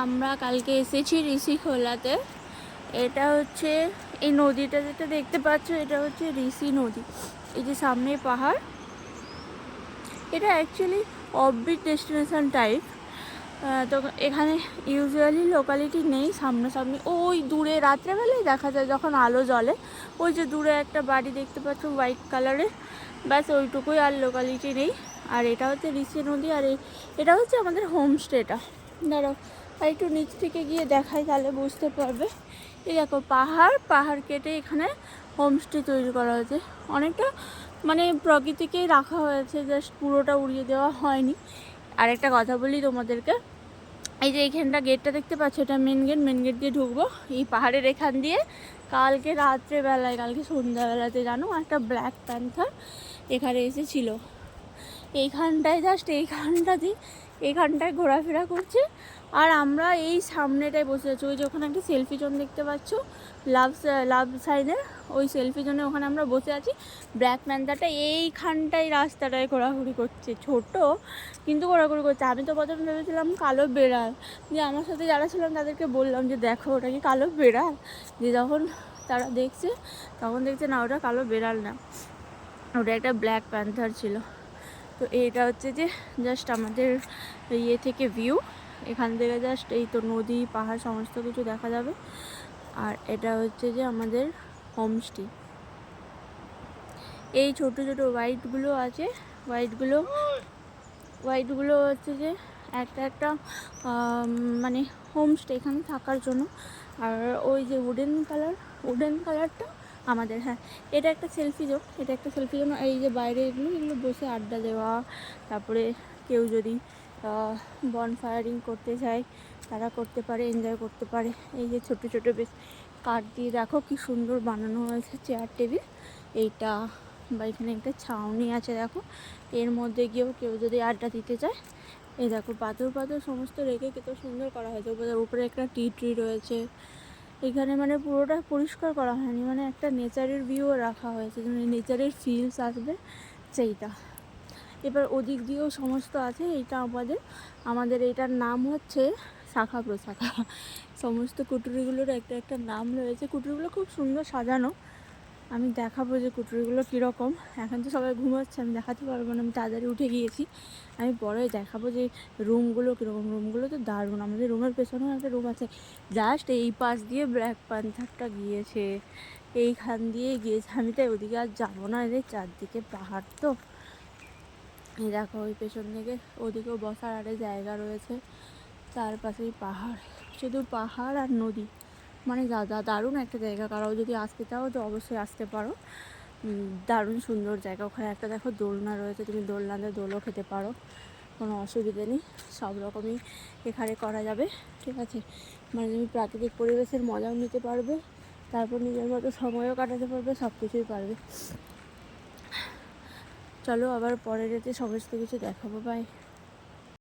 আমরা কালকে এসেছি ঋষিখোলাতে। এটা হচ্ছে এই নদীটা যেটা দেখতে পাচ্ছ, এটা হচ্ছে ঋষি নদী। এই যে সামনে পাহাড়, এটা অ্যাকচুয়ালি অফবিট ডেস্টিনেশন টাইপ। তো এখানে ইউজুয়ালি লোকালিটি নেই সামনাসামনি। ওই দূরে রাত্রেবেলায় দেখা যায় যখন আলো জ্বলে, ওই যে দূরে একটা বাড়ি দেখতে পাচ্ছ হোয়াইট কালারের, ব্যাস ওইটুকুই, আর লোকালিটি নেই। আর এটা হচ্ছে ঋষি নদী, আর এটা হচ্ছে আমাদের হোমস্টেটা। দাঁড়াও আর একটু নিচ থেকে গিয়ে দেখাই, তাহলে বুঝতে পারবে। এই দেখো পাহাড় কেটে এখানে হোমস্টে তৈরি করা হয়েছে। অনেকটা মানে প্রকৃতিকেই রাখা হয়েছে, জাস্ট পুরোটা উড়িয়ে দেওয়া হয়নি। আর একটা কথা বলি তোমাদেরকে, এই যে এইখানটা গেটটা দেখতে পাচ্ছ, এটা মেন গেট দিয়ে ঢুকবো এই পাহাড়ের এখান দিয়ে। কালকে রাত্রেবেলায়, কালকে সন্ধ্যাবেলাতে জানো, একটা ব্ল্যাক প্যান্থার এখানে এসেছিল। এইখানটায় জাস্ট এইখানটায় ঘোরাফেরা করছে। আর আমরা এই সামনেটায় বসে আছি। ওই যে ওখানে একটা সেলফি জোন দেখতে পাচ্ছ, লাভ সাইনের ওই সেলফি জোনে, ওখানে আমরা বসে আছি। ব্ল্যাক প্যান্থারটা এইখানটায় রাস্তাটায় ঘোরাঘুরি করছে, ছোট কিন্তু ঘোরাঘুরি করছে। আমি তো প্রথমে ভেবেছিলাম কালো বেড়াল, যে আমার সাথে যারা ছিলাম তাদেরকে বললাম যে দেখো ওটা কি কালো বেড়াল, যে যখন তারা দেখছে তখন দেখছে না, ওটা কালো বেড়াল না, ওটা একটা ব্ল্যাক প্যান্থার ছিল। তো এইটা হচ্ছে যে জাস্ট আমাদের ইয়ে থেকে ভিউ, এখান থেকে জাস্ট এই তো নদী পাহাড় সমস্ত কিছু দেখা যাবে। আর এটা হচ্ছে যে আমাদের হোমস্টে। এই ছোট ছোট হোয়াইটগুলো আছে, হোয়াইটগুলো হচ্ছে যে একটা মানে হোমস্টে এখানে থাকার জন্য। আর ওই যে উডেন কালারটা আমাদের। হ্যাঁ, এটা একটা সেলফি জোন। এই যে বাইরে এগুলো বসে আড্ডা দেওয়া, তারপরে কেউ যদি বনফায়ারিং করতে চায় তারা করতে পারে, এনজয় করতে পারে। এই যে ছোট ছোট বেশ কাঠ দিয়ে দেখো কি সুন্দর বানানো হয়েছে চেয়ার টেবিল। এইটা বা এখানে একটা ছাউনি আছে দেখো, এর মধ্যে গিয়েও কেউ যদি আড্ডা দিতে চায়। এই দেখো পাথর সমস্ত রেখে কত সুন্দর করা হয়েছে। উপরে একটা ট্রি রয়েছে এখানে, মানে পুরোটা পরিষ্কার করা হয়নি, মানে একটা নেচারের ভিউও রাখা হয়েছে, মানে নেচারের ফিলস আসবে সেইটা। এবার ওদিক দিয়েও সমস্ত আছে। এইটা আমাদের এইটার নাম হচ্ছে শাখা প্রশাখা। সমস্ত কুটুরিগুলোর একটা নাম রয়েছে। কুটুরিগুলো খুব সুন্দর সাজানো। আমি দেখাবো যে কুটুরিগুলো কীরকম। এখন তো সবাই ঘুমাচ্ছে, আমি দেখাতে পারবো না, আমি তাড়াতাড়ি উঠে গিয়েছি। আমি পরে দেখাবো যে রুমগুলো কীরকম। রুমগুলো তো দারুণ। আমাদের রুমের পেছনেও একটা রুম আছে, জাস্ট এই পাশ দিয়ে ব্ল্যাক প্যান্থারটা গিয়েছে, এইখান দিয়ে গিয়েছে। আমি তাই ওদিকে আর যাবো না, এদের চারদিকে পাহাড় তো। এই দেখো ওই পেছন দিকে ওদিকেও বসার আরে জায়গা রয়েছে, তার পাশেই পাহাড়, শুধু পাহাড় আর নদী। মানে দারুণ একটা জায়গা। কারো যদি আসতে চাও তো অবশ্যই আসতে পারো, দারুণ সুন্দর জায়গা। ওখানে একটা দেখো দোলনা রয়েছে, তুমি দোলনাতে দোলও খেতে পারো, কোনো অসুবিধে নেই। সব রকমই এখানে করা যাবে, ঠিক আছে। মানে তুমি প্রাকৃতিক পরিবেশের মজাও নিতে পারবে, তারপর নিজের মতো সময়ও কাটাতে পারবে, সব কিছুই পারবে। চলো আবার পরে যেতে সমস্ত কিছু দেখাবো, বাই।